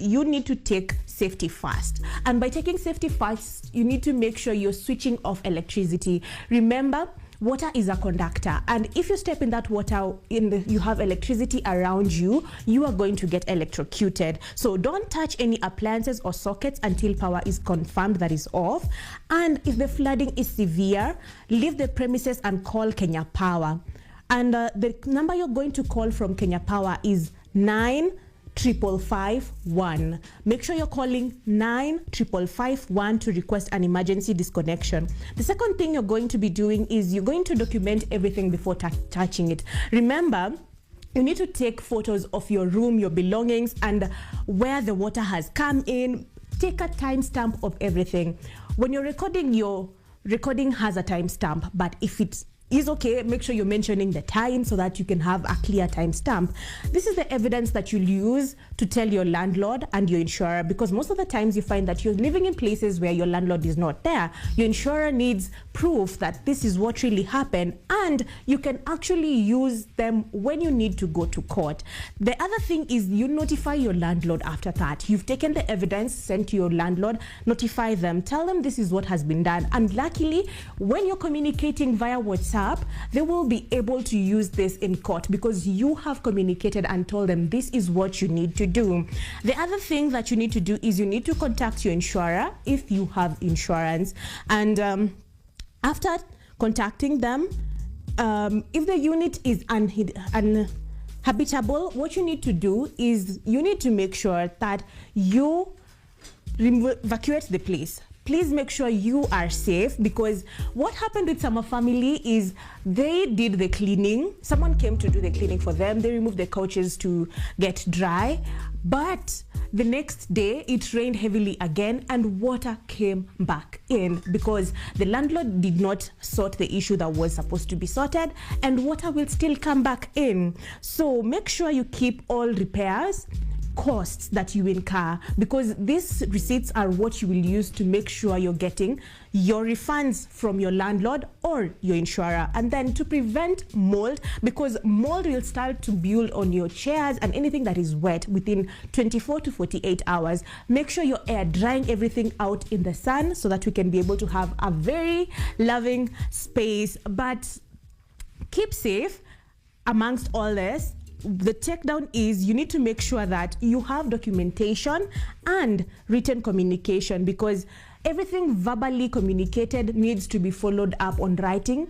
you need to take safety first. And by taking safety first, you need to make sure you're switching off electricity. Remember, water is a conductor, and if you step in that water, you have electricity around you, you are going to get electrocuted. So don't touch any appliances or sockets until power is confirmed that is off. And if the flooding is severe, leave the premises and call Kenya Power. And the number you're going to call from Kenya Power is 95551. Make sure you're calling 95551 to request an emergency disconnection. The second thing you're going to be doing is you're going to document everything before touching it. Remember, you need to take photos of your room, your belongings, and where the water has come in. Take a timestamp of everything. When you're recording, your recording has a timestamp, but if it's okay, make sure you're mentioning the time so that you can have a clear timestamp. This is the evidence that you'll use to tell your landlord and your insurer, because most of the times you find that you're living in places where your landlord is not there. Your insurer needs proof that this is what really happened, and you can actually use them when you need to go to court. The other thing is you notify your landlord after that. You've taken the evidence, sent to your landlord, notify them, tell them this is what has been done. And luckily, when you're communicating via WhatsApp, they will be able to use this in court because you have communicated and told them this is what you need to do. The other thing that you need to do is you need to contact your insurer if you have insurance. And after contacting them, if the unit is uninhabitable, what you need to do is you need to make sure that you evacuate the place. Please make sure you are safe, because what happened with Summer family is they did the cleaning. Someone came to do the cleaning for them. They removed the couches to get dry. But the next day it rained heavily again and water came back in because the landlord did not sort the issue that was supposed to be sorted, and water will still come back in. So make sure you keep all repairs costs that you incur, because these receipts are what you will use to make sure you're getting your refunds from your landlord or your insurer. And then to prevent mold, because mold will start to build on your chairs and anything that is wet within 24 to 48 hours, make sure you're air drying everything out in the sun so that we can be able to have a very loving space. But keep safe amongst all this. The takedown is you need to make sure that you have documentation and written communication, because everything verbally communicated needs to be followed up on writing.